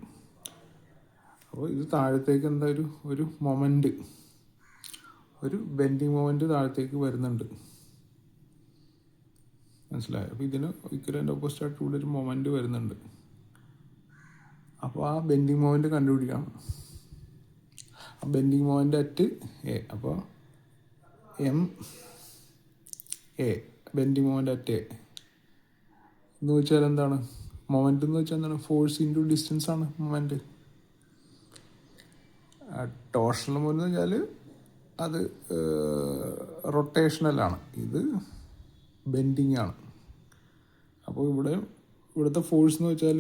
അപ്പോൾ ഇത് താഴത്തേക്ക് എന്താ ഒരു മൊമെൻറ്റ്, ഒരു ബെൻഡിങ് മൊമെൻറ്റ് താഴത്തേക്ക് വരുന്നുണ്ട്, മനസ്സിലായോ? അപ്പോൾ ഇതിന് ഇക്വലൻ്റ് ഓപ്പോസിറ്റ് ആയിട്ട് ഇവിടെ ഒരു മൊമെൻറ്റ് വരുന്നുണ്ട്. അപ്പോൾ ആ ബെൻഡിങ് മൊമെൻറ്റ് കണ്ടുപിടിക്കണം. ആ ബെൻഡിങ് മൊമെൻറ്റ് അറ്റ് എ, അപ്പോൾ MA bending moment at A എന്ന് വെച്ചാൽ എന്താണ്? മൊമെൻറ്റ് എന്ന് വെച്ചാൽ എന്താണ്? ഫോഴ്സ് ഇൻറ്റു ഡിസ്റ്റൻസ് ആണ് മൊമെൻറ്റ്. ടോർഷണൽ മൊമെൻറ്റ് എന്ന് വെച്ചാൽ അത് റൊട്ടേഷണലാണ്, ഇത് ബെൻഡിങ് ആണ്. അപ്പോൾ ഇവിടുത്തെ ഫോഴ്സ് എന്ന് വെച്ചാൽ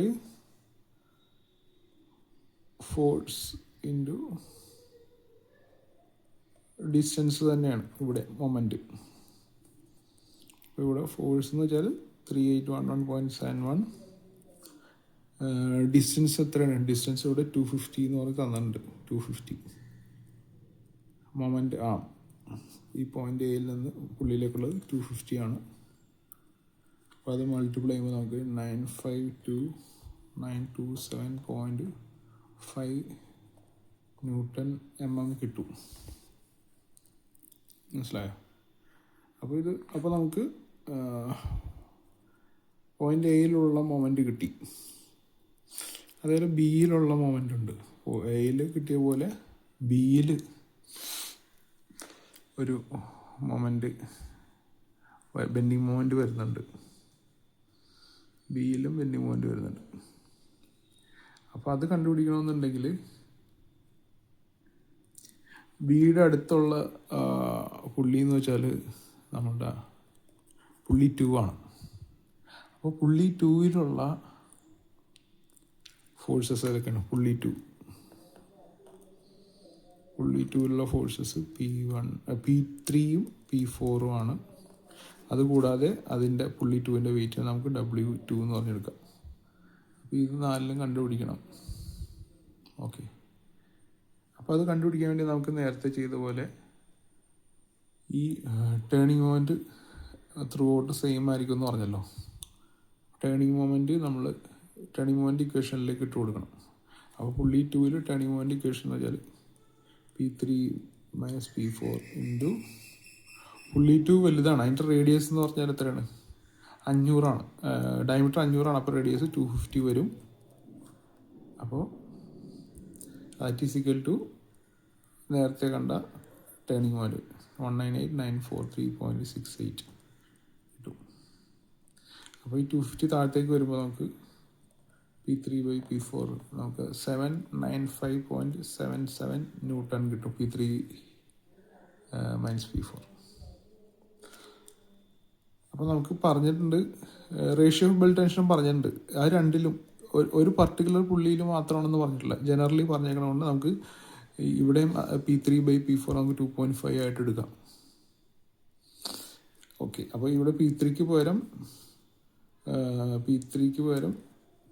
ഫോഴ്സ് ഇൻറ്റു ഡിസ്റ്റൻസ് തന്നെയാണ് ഇവിടെ മൊമെൻറ്റ്. അപ്പോൾ ഇവിടെ ഫോഴ്സ് എന്ന് വെച്ചാൽ 3811.71, ഡിസ്റ്റൻസ് എത്രയാണ്? ഡിസ്റ്റൻസ് ഇവിടെ 250 എന്ന് പറഞ്ഞ് തന്നിട്ടുണ്ട്. 250 മൊമെൻറ്റ് ഈ പോയിൻ്റ് എയിൽ നിന്ന് പുള്ളിയിലേക്കുള്ളത് 250 ആണ്. അപ്പോൾ അത് മൾട്ടിപ്ലൈ ചെയ്യുമ്പോൾ നമുക്ക് 95227.5 ന്യൂട്ടൺ mm കിട്ടും, മനസ്സിലായോ? അപ്പോൾ നമുക്ക് പോയിൻ്റ് എയിലുള്ള മൊമെൻറ്റ് കിട്ടി. അതേപോലെ ബിയിലുള്ള മൊമെൻ്റ് ഉണ്ട്. എയിൽ കിട്ടിയ പോലെ ബിയിൽ ഒരു മൊമെൻറ്റ്, ബെൻഡിങ് മൊമെൻറ്റ് വരുന്നുണ്ട്. ബിയിലും ബെൻഡിങ് മൊമെൻറ്റ് വരുന്നുണ്ട്. അപ്പോൾ അത് കണ്ടുപിടിക്കണമെന്നുണ്ടെങ്കിൽ ബിയുടെ അടുത്തുള്ള പുള്ളി എന്ന് വെച്ചാൽ നമ്മുടെ പുള്ളി 2 ആണ്. അപ്പോൾ പുള്ളി 2-ലുള്ള ഫോഴ്സസ് ഏതൊക്കെയാണ്? പുള്ളി 2-ലുള്ള ഫോഴ്സസ് P3-യും P4-ഉം ആണ്. അതുകൂടാതെ അതിൻ്റെ പുള്ളി 2-ൻ്റെ വെയിറ്റ് നമുക്ക് W2 എന്ന് പറഞ്ഞെടുക്കാം. അപ്പോൾ ഇത് 4-ലും കണ്ടുപിടിക്കണം. ഓക്കെ, അപ്പോൾ അത് കണ്ടുപിടിക്കാൻ വേണ്ടി നമുക്ക് നേരത്തെ ചെയ്ത പോലെ ഈ turning moment through out same ആയിരിക്കും എന്ന് പറഞ്ഞല്ലോ. ടേണിംഗ് മൊമെൻറ്റ് ഇക്വേഷനിലേക്ക് ഇട്ട് കൊടുക്കണം. അപ്പോൾ പുള്ളി 2-ൽ ടേണിംഗ് മൊമെൻറ്റ് ഇക്വേഷൻ എന്ന് വെച്ചാൽ P3 - P4 ഇൻറ്റു പുള്ളി 2 വലുതാണ്. അതിൻ്റെ റേഡിയസ് എന്ന് പറഞ്ഞാൽ എത്രയാണ്? 500 ഡയമീറ്റർ 500 അപ്പോൾ റേഡിയസ് 250 വരും. അപ്പോൾ ദാറ്റ് ഈസ് ഈക്വൽ ടു നേരത്തെ കണ്ട ടേണിംഗ് മൊമെൻറ്റ് 198,943.68 കിട്ടും. അപ്പോൾ ഈ 250 താഴത്തേക്ക് വരുമ്പോൾ നമുക്ക് P3/P4 നമുക്ക് 795.77 ന്യൂട്ടൺ കിട്ടും. P3 - P4. അപ്പോൾ നമുക്ക് പറഞ്ഞിട്ടുണ്ട് റേഷ്യോ ഓഫ് ബെൽറ്റ് ടെൻഷനും പറഞ്ഞിട്ടുണ്ട്. ആ രണ്ടിലും ഒരു പർട്ടിക്കുലർ പുള്ളിയിൽ മാത്രമാണെന്ന് പറഞ്ഞിട്ടില്ല, ജനറലി പറഞ്ഞേക്കണതുകൊണ്ട് നമുക്ക് ഇവിടെയും P3/P4 നമുക്ക് 2.5 ആയിട്ട് എടുക്കാം. ഓക്കെ, അപ്പോൾ ഇവിടെ P3ക്ക് പകരം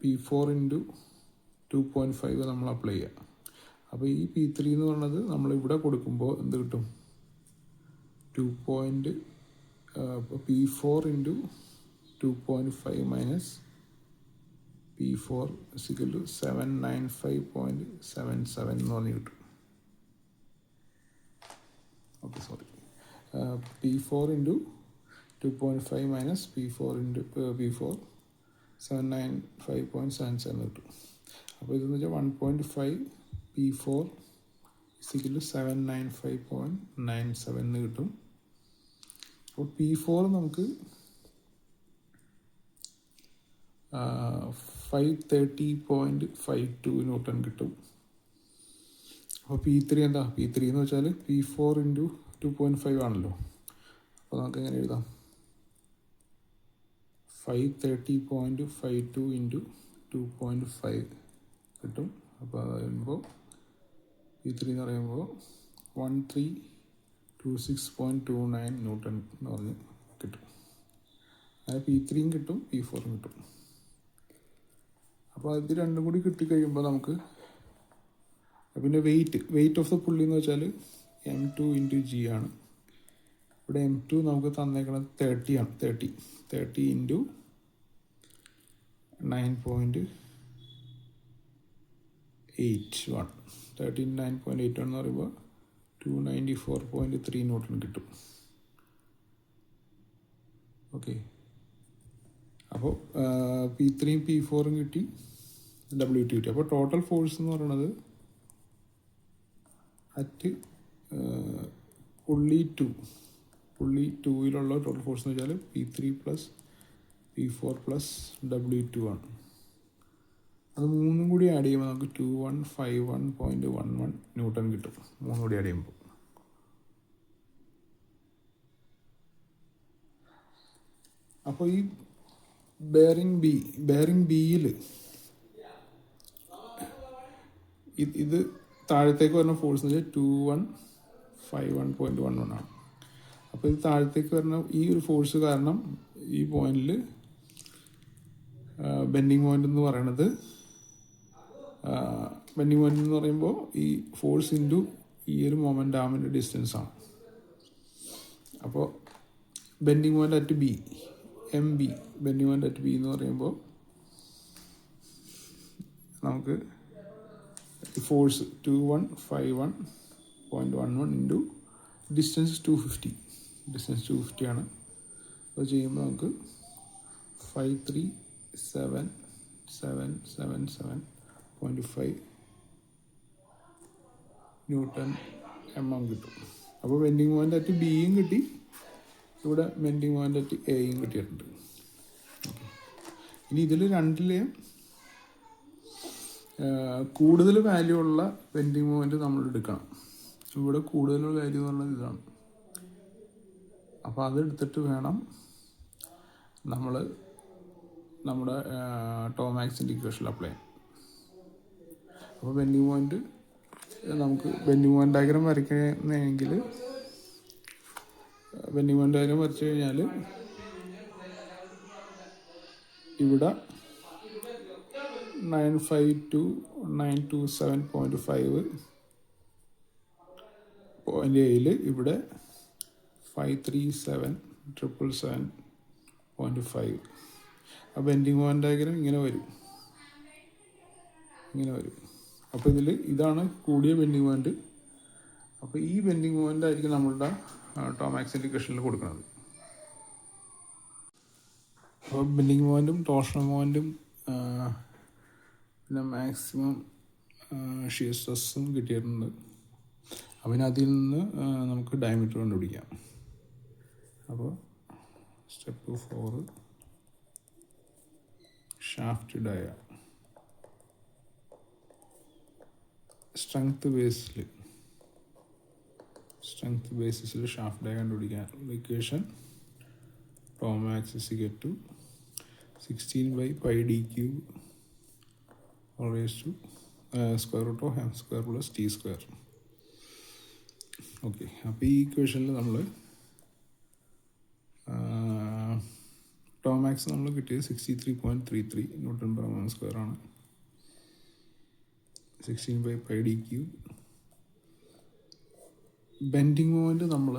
P4 ഇൻറ്റു 2.5 നമ്മൾ അപ്ലൈ ചെയ്യാം. അപ്പോൾ ഈ P3 എന്ന് പറയുന്നത് നമ്മളിവിടെ കൊടുക്കുമ്പോൾ എന്ത് കിട്ടും? P4 ഇൻറ്റു 2.5 മൈനസ് P4 = 795.77 എന്ന് പറഞ്ഞ് കിട്ടും. Okay, sorry, P4 into 2.5 minus P4 795.77 കിട്ടും. അപ്പോൾ ഇതെന്ന് വെച്ചാൽ 1.5 P4 = 795.97 കിട്ടും. അപ്പോൾ P4 നമുക്ക് 530.52 ന്യൂട്ടൺ കിട്ടും. അപ്പോൾ P3 എന്താ? P3 എന്ന് വെച്ചാൽ P4 ഇൻറ്റു 2.5 ആണല്ലോ. അപ്പോൾ നമുക്ക് എങ്ങനെ എഴുതാം? 530.52 ഇൻറ്റു 2.5 കിട്ടും. അപ്പോൾ അത് കഴിയുമ്പോൾ P3 എന്ന് പറയുമ്പോൾ 1326.29 ന്യൂട്ടൺ എന്ന് പറഞ്ഞ് കിട്ടും. അങ്ങനെ P3യും കിട്ടും, P4ഉം കിട്ടും. അപ്പോൾ ഇത് രണ്ടും കൂടി കിട്ടിക്കഴിയുമ്പോൾ നമുക്ക് പിന്നെ വെയിറ്റ് ഓഫ് ദ പുള്ളി എന്ന് വെച്ചാൽ M2 ഇൻറ്റു G ആണ്. ഇവിടെ M2 നമുക്ക് തന്നേക്കുന്നത് 30 ആണ്. 30 ഇൻറ്റു 9.81 39.81 എന്ന് പറയുമ്പോൾ 294.3 ന്യൂട്ടൺ കിട്ടും. ഓക്കെ, അപ്പോൾ P3യും P4ഉം കിട്ടി, WT കിട്ടി. അപ്പോൾ ടോട്ടൽ ഫോഴ്സ് എന്ന് പറയുന്നത് അറ്റ് പുള്ളി 2-ലുള്ള ടോട്ടൽ ഫോഴ്സ് എന്ന് വെച്ചാൽ P3 + P4 + W2 ആണ്. അത് മൂന്നും കൂടി ആഡ് ചെയ്യുമ്പോൾ നമുക്ക് 2151.11 ന്യൂട്ടൺ കിട്ടും. മൂന്നും കൂടി ആഡ് ചെയ്യുമ്പോൾ. അപ്പോൾ ഈ ബെയറിംഗ് ബിയിൽ ഇത് താഴത്തേക്ക് വരുന്ന ഫോഴ്സ് എന്ന് വെച്ചാൽ 2151.11 ആണ്. അപ്പോൾ ഇത് താഴത്തേക്ക് വരുന്ന ഈ ഒരു ഫോഴ്സ് കാരണം ഈ പോയിന്റിൽ ബെൻഡിങ് മൊമെൻ്റ് എന്ന് പറയുന്നത് ഈ ഫോഴ്സ് ഇൻറ്റു ഈ ഒരു മൊമെൻ്റ് ആമിൻ്റെ ഡിസ്റ്റൻസ് ആണ്. അപ്പോൾ bending moment at B, MB, bending moment at B എന്ന് പറയുമ്പോൾ നമുക്ക് ഫോഴ്സ് 2151.11 ഇൻറ്റു ഡിസ്റ്റൻസ് 250 ആണ്. അത് ചെയ്യുമ്പോൾ നമുക്ക് 53777.5 ന്യൂട്ടൺ mm കിട്ടും. അപ്പോൾ ബെൻഡിങ് മൊമെൻ്റ് അറ്റ് ബിയും കിട്ടി, ഇവിടെ ബെൻഡിങ് മൊമെൻ്റ് അറ്റ് എയും കിട്ടിയിട്ടുണ്ട്. ഇനി ഇതിൽ രണ്ടിലെയും കൂടുതൽ വാല്യൂ ഉള്ള ബെൻഡിങ് മൊമെൻ്റ് നമ്മൾ എടുക്കണം. ഇവിടെ കൂടുതലുള്ള വാല്യൂ എന്ന് പറഞ്ഞത് ഇതാണ്. അപ്പോൾ അതെടുത്തിട്ട് വേണം നമ്മൾ നമ്മുടെ ടോമാക്സിൻ്റെ ഇക്വേഷനിൽ അപ്ലൈ ചെയ്യാം. അപ്പോൾ ബെൻഡിങ് മൊമെൻ്റ് നമുക്ക് ബെൻഡിങ് മൊമെൻ്റ് ഡയഗ്രം വരയ്ക്കണമെങ്കിൽ ബെൻഡിങ് മൊമെൻ്റ് ഡയഗ്രം വരച്ചു കഴിഞ്ഞാൽ ഇവിടെ 952.927.5 പോയിൻ്റ് എയിൽ ഇവിടെ 537,777.5. ആ ബെൻഡിങ് മൊമെൻ്റ് ഡയഗ്രം ഇങ്ങനെ വരും. അപ്പോൾ ഇതാണ് കൂടിയ ബെൻഡിങ് മൊമെൻ്റ്. അപ്പോൾ ഈ ബെൻഡിങ് മൊമെൻ്റ് ആയിരിക്കും നമ്മളുടെ ടോമാക്സിൻ്റെ ഇക്വേഷനിൽ കൊടുക്കുന്നത്. അപ്പോൾ ബെൻഡിങ് മൊമെൻറ്റും ടോർഷണൽ മൊമെൻറ്റും പിന്നെ മാക്സിമം ഷിയർ സ്ട്രെസ്സും കിട്ടിയിട്ടുണ്ട്. അപ്പം അതിൽ നിന്ന് നമുക്ക് ഡയമീറ്റർ കണ്ടുപിടിക്കാം. അപ്പോൾ സ്റ്റെപ്പ് 4 ഷാഫ്റ്റ് ഡയ സ്ട്രെങ്ത് ബേസിസിൽ ഷാഫ്റ്റ് ഡയ കണ്ടുപിടിക്കാൻ equation tau max is equal to 16/πd³ all raised to square root of m square plus t square. Okay, അപ്പോൾ ഈ ഇക്വേഷനിൽ നമ്മൾ ടോമാക്സ് നമ്മൾ കിട്ടിയത് 63.33 ന്യൂട്ടൺ പെർ മീറ്റർ സ്ക്വയർ ആണ്. 16/πd³. ബെൻഡിങ് മൊമെൻറ്റ് നമ്മൾ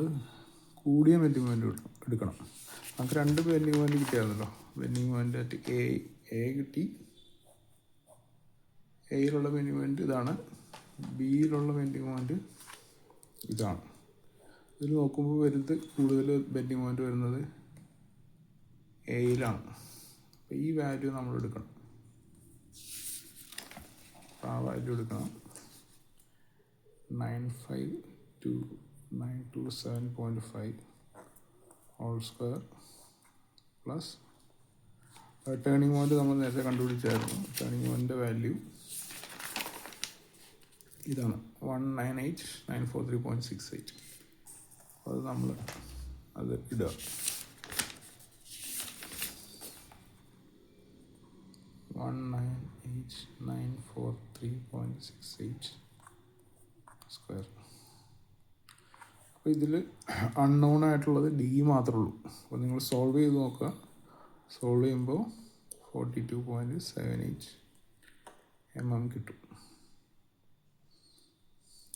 കൂടിയ ബെൻഡിങ് മൊമെൻറ്റ് എടുക്കണം. നമുക്ക് 2 ബെൻഡിങ് മൊമെൻറ്റ് കിട്ടിയായിരുന്നല്ലോ. ബെൻഡിങ് മൊമെൻറ്റ് അറ്റ് എ കിട്ടി. എയിലുള്ള ബെൻഡിങ് മൊമെൻറ്റ് ഇതാണ്, ബിയിലുള്ള ബെൻഡിങ് മൊമെൻറ്റ് ഇതാണ്. ഇതിൽ നോക്കുമ്പോൾ കൂടുതൽ ബെൻഡിങ് മൊമെൻറ്റ് വരുന്നത് എയിലാണ്. അപ്പോൾ ഈ വാല്യൂ നമ്മൾ എടുക്കണം. അപ്പോൾ ആ വാല്യൂ എടുക്കണം. 952,927.5 whole square plus turning moment നമ്മൾ നേരത്തെ കണ്ടുപിടിച്ചായിരുന്നു. ടേണിംഗ് മൊമെൻറ്റിൻ്റെ വാല്യൂ ഇതാണ് 198,943.68. അത് നമ്മൾ ഇടുക. 198,943.68 സ്ക്വയർ. അപ്പോൾ ഇതിൽ അൺനോൺ ആയിട്ടുള്ളത് ഡി മാത്രമേ ഉള്ളൂ. അപ്പോൾ നിങ്ങൾ സോൾവ് ചെയ്ത് നോക്കുക. സോൾവ് ചെയ്യുമ്പോൾ 42.78 mm കിട്ടും.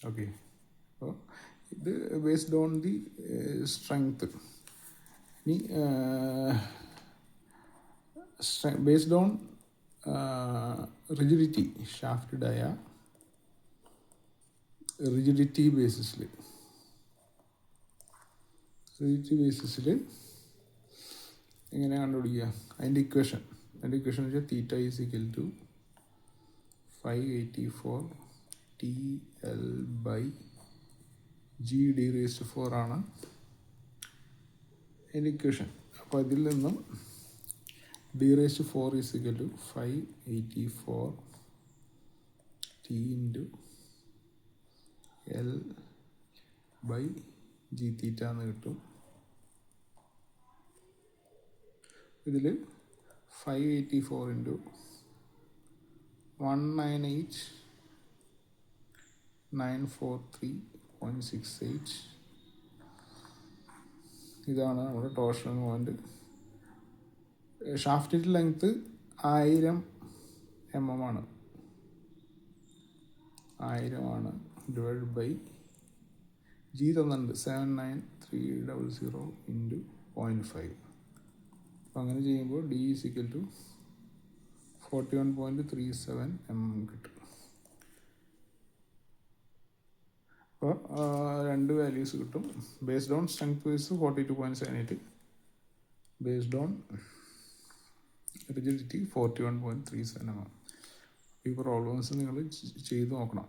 ഓക്കെ, അപ്പോൾ ഇത് ബേസ്ഡ് ഓൺ ദി സ്ട്രെങ്ത്. ഇനി based on rigidity, shaft dia rigidity ബേസിസിൽ എങ്ങനെ കണ്ടുപിടിക്കുക? അതിൻ്റെ ഇക്വേഷൻ വെച്ചാൽ തീറ്റ ഈസ് ഈക്വൽ ടു 584 TL/G(d⁴) ആണ് അതിൻ്റെ ഇക്വേഷൻ. അപ്പോൾ അതിൽ നിന്നും d⁴ is equal to 584 T × L/G⁻θ എന്ന് കിട്ടും. ഇതിൽ 584 × 198,943.68 ഇതാണ് നമ്മുടെ ടോർഷണൽ മൊമെൻറ്റ്. ഷാഫ്റ്റിൻ്റെ ലെങ്ത്ത് 1000 mm ആണ്. 1000 ആണ്. ഡിവൈഡ് ബൈ ജി തന്നിട്ടുണ്ട് 79300 × 0.5. അപ്പോൾ അങ്ങനെ ചെയ്യുമ്പോൾ D is equal to 41.37 mm കിട്ടും. അപ്പോൾ 2 വാല്യൂസ് കിട്ടും. Based on strength wise 42.78, based on rigidity 41.37 mm. ഈ പ്രോബ്ലംസ് നിങ്ങൾ ചെയ്ത് നോക്കണം.